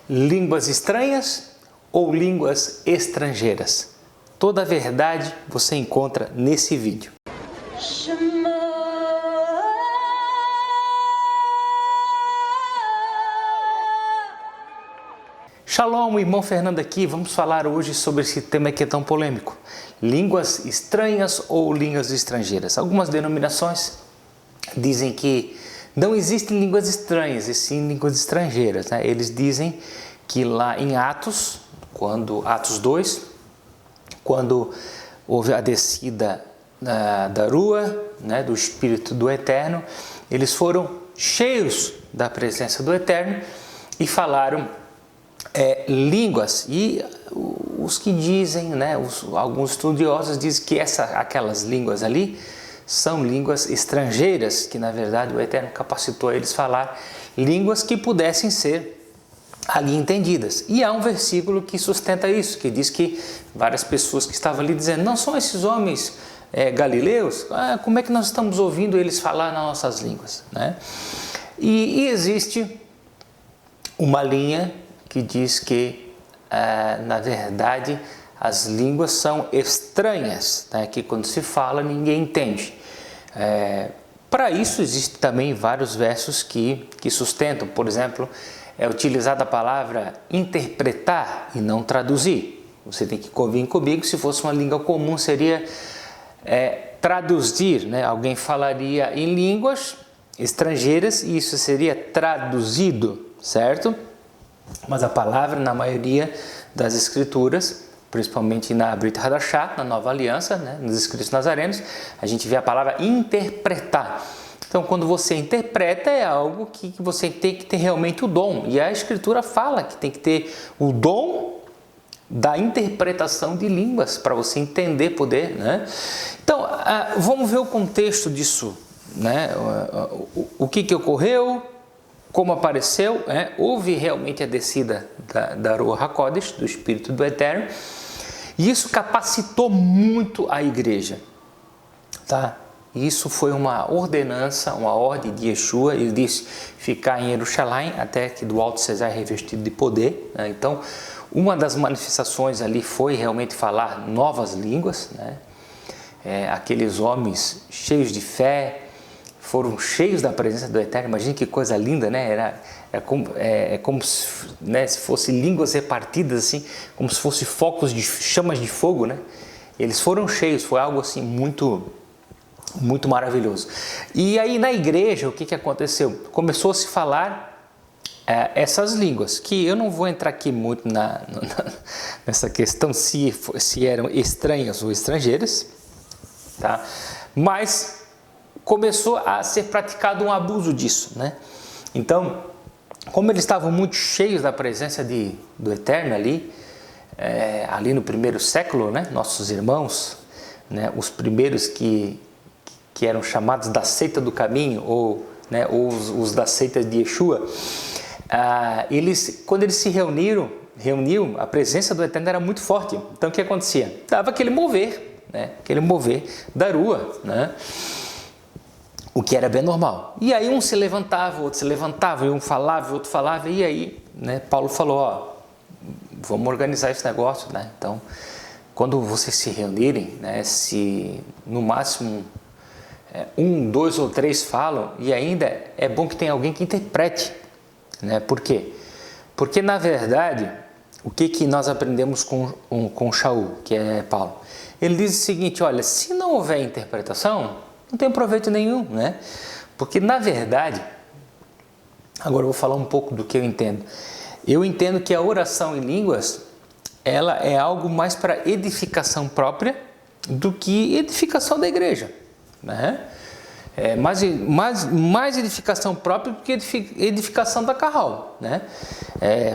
Línguas estranhas ou línguas estrangeiras? Toda a verdade você encontra nesse vídeo. Shalom, irmão Fernando aqui. Vamos falar hoje sobre esse tema que é tão polêmico. Línguas estranhas ou línguas estrangeiras? Algumas denominações dizem que não existem línguas estranhas, e sim línguas estrangeiras, né? Eles dizem que lá em Atos 2, quando houve a descida da Rua, né, do Espírito do Eterno, eles foram cheios da presença do Eterno e falaram línguas. E os que dizem, né, alguns estudiosos dizem que aquelas línguas ali são línguas estrangeiras, que na verdade o Eterno capacitou eles a falar línguas que pudessem ser ali entendidas. E há um versículo que sustenta isso, que diz que várias pessoas que estavam ali dizendo, não são esses homens galileus? Como é que nós estamos ouvindo eles falar nas nossas línguas, né? E existe uma linha que diz que, na verdade, as línguas são estranhas, né? Que quando se fala ninguém entende. Para isso existem também vários versos que sustentam. Por exemplo, é utilizada a palavra interpretar e não traduzir. Você tem que convir comigo, se fosse uma língua comum seria traduzir, né? Alguém falaria em línguas estrangeiras e isso seria traduzido, certo? Mas a palavra, na maioria das escrituras, principalmente na Brit Hadashah, na Nova Aliança, né, nos escritos nazarenos, a gente vê a palavra interpretar. Então, quando você interpreta, é algo que você tem que ter realmente o dom. E a Escritura fala que tem que ter o dom da interpretação de línguas, para você entender, poder, né? Então, vamos ver o contexto disso, né? O que ocorreu, como apareceu, houve realmente a descida da Ruach HaKodesh, do Espírito do Eterno, e isso capacitou muito a igreja, tá? Isso foi uma ordenança, uma ordem de Yeshua. Ele disse ficar em Jerusalém até que do alto seja revestido de poder, né? Então, uma das manifestações ali foi realmente falar novas línguas, né? Aqueles homens cheios de fé, foram cheios da presença do Eterno. Imagina que coisa linda, né? É como se, né, se fossem línguas repartidas assim, como se fossem focos de chamas de fogo, né? Eles foram cheios, foi algo assim muito maravilhoso. E aí na igreja o que aconteceu? Começou a se falar essas línguas, que eu não vou entrar aqui muito nessa questão se eram estranhas ou estrangeiras, tá? Mas começou a ser praticado um abuso disso, né? Então, como eles estavam muito cheios da presença do Eterno ali no primeiro século, né? Nossos irmãos, né? Os primeiros que eram chamados da seita do caminho, ou, né, os da seita de Yeshua, quando eles se reuniam, a presença do Eterno era muito forte. Então o que acontecia? Dava aquele mover, né? Aquele mover da rua, né? O que era bem normal. E aí um se levantava, o outro se levantava, e um falava, o outro falava, e aí, né, Paulo falou, vamos organizar esse negócio, né? Então, quando vocês se reunirem, né, se no máximo 1, 2 ou 3 falam, e ainda é bom que tenha alguém que interprete, né? Por quê? Porque na verdade, o que nós aprendemos com Shaul, que é Paulo? Ele diz o seguinte, olha, se não houver interpretação, não tem proveito nenhum, né? Porque na verdade, agora eu vou falar um pouco do que eu entendo. Eu entendo que a oração em línguas, ela é algo mais para edificação própria do que edificação da igreja, né? Mais edificação própria do que edificação da carral, né?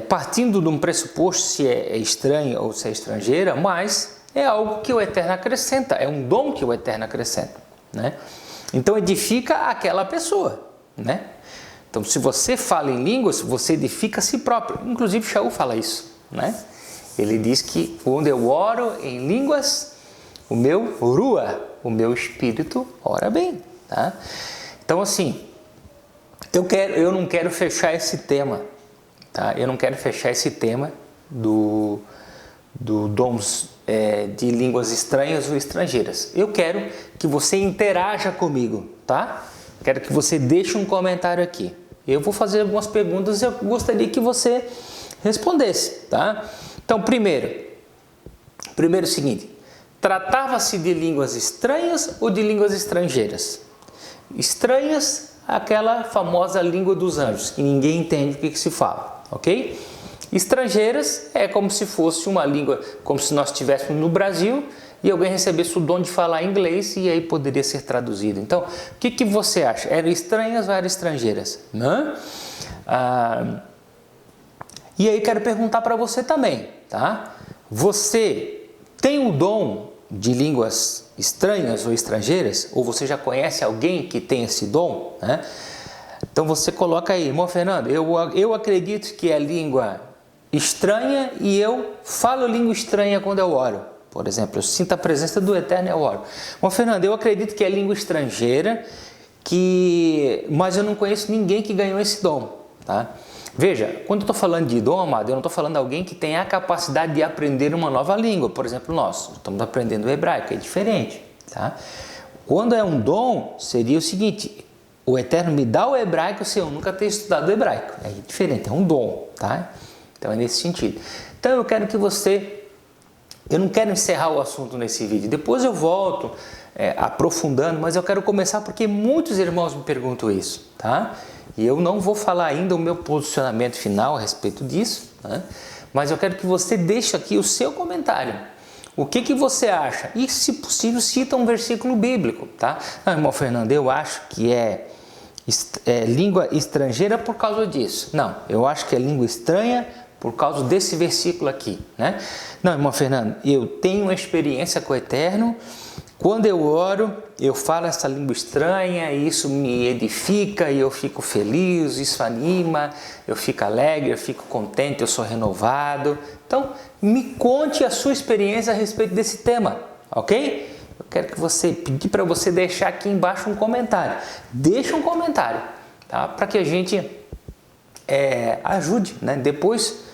Partindo de um pressuposto se é estranha ou se é estrangeira, mas é algo que o Eterno acrescenta, é um dom que o Eterno acrescenta, né? Então edifica aquela pessoa, né? Então se você fala em línguas, você edifica a si próprio. Inclusive Shaul fala isso, né? Ele diz que quando eu oro em línguas, o meu Rua, o meu espírito ora bem, tá? Então assim, eu não quero fechar esse tema tá? Eu não quero fechar esse tema do dons de línguas estranhas ou estrangeiras. Eu quero que você interaja comigo, tá? Quero que você deixe um comentário aqui. Eu vou fazer algumas perguntas e eu gostaria que você respondesse, tá? Então, primeiro é o seguinte: tratava-se de línguas estranhas ou de línguas estrangeiras? Estranhas, aquela famosa língua dos anjos, que ninguém entende o que se fala, ok? Estrangeiras é como se fosse uma língua, como se nós estivéssemos no Brasil e alguém recebesse o dom de falar inglês e aí poderia ser traduzido. Então, o que você acha? Eram estranhas ou eram estrangeiras? Né? E aí quero perguntar para você também, tá? Você tem o dom de línguas estranhas ou estrangeiras? Ou você já conhece alguém que tem esse dom? Né? Então você coloca aí, irmão Fernando, eu acredito que é língua estranha e eu falo língua estranha quando eu oro. Por exemplo, eu sinto a presença do Eterno e eu oro. Irmão Fernando, eu acredito que é língua estrangeira, mas eu não conheço ninguém que ganhou esse dom. Tá? Veja, quando eu estou falando de dom, amado, eu não estou falando de alguém que tem a capacidade de aprender uma nova língua. Por exemplo, nós estamos aprendendo o hebraico, é diferente. Tá? Quando é um dom, seria o seguinte: o Eterno me dá o hebraico sem eu nunca ter estudado o hebraico. É diferente, é um dom. Tá? Então é nesse sentido. Então eu quero que você... Eu não quero encerrar o assunto nesse vídeo. Depois eu volto aprofundando, mas eu quero começar porque muitos irmãos me perguntam isso. Tá? E eu não vou falar ainda o meu posicionamento final a respeito disso, né? Mas eu quero que você deixe aqui o seu comentário. O que você acha? E, se possível, cita um versículo bíblico. Tá? Não, irmão Fernando, eu acho que é língua estrangeira por causa disso. Não, eu acho que é língua estranha por causa desse versículo aqui, né? Não, irmão Fernando, eu tenho uma experiência com o Eterno. Quando eu oro, eu falo essa língua estranha e isso me edifica e eu fico feliz, isso anima, eu fico alegre, eu fico contente, eu sou renovado. Então, me conte a sua experiência a respeito desse tema, ok? Eu quero que você, pedir para você deixar aqui embaixo um comentário. Deixa um comentário, tá? Para que a gente ajude, né? Depois,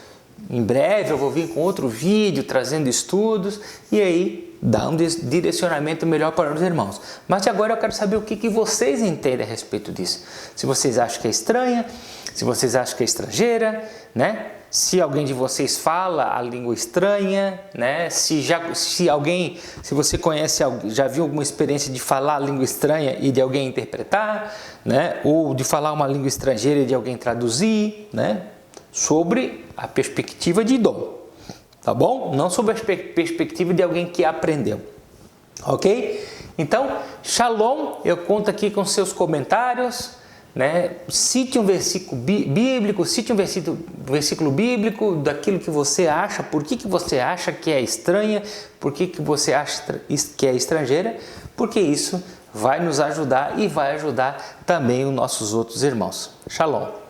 em breve, eu vou vir com outro vídeo trazendo estudos e aí dá um direcionamento melhor para os irmãos. Mas agora eu quero saber o que vocês entendem a respeito disso. Se vocês acham que é estranha, se vocês acham que é estrangeira, né? Se alguém de vocês fala a língua estranha, né? Se você conhece, já viu alguma experiência de falar a língua estranha e de alguém interpretar, né? Ou de falar uma língua estrangeira e de alguém traduzir, né? Sobre a perspectiva de dom. Tá bom? Não sobre a perspectiva de alguém que aprendeu. Ok? Então, Shalom, eu conto aqui com seus comentários, né? Cite um versículo bíblico, cite um versículo bíblico daquilo que você acha, por que você acha que é estranha, por que você acha que é estrangeira, porque isso vai nos ajudar e vai ajudar também os nossos outros irmãos. Shalom.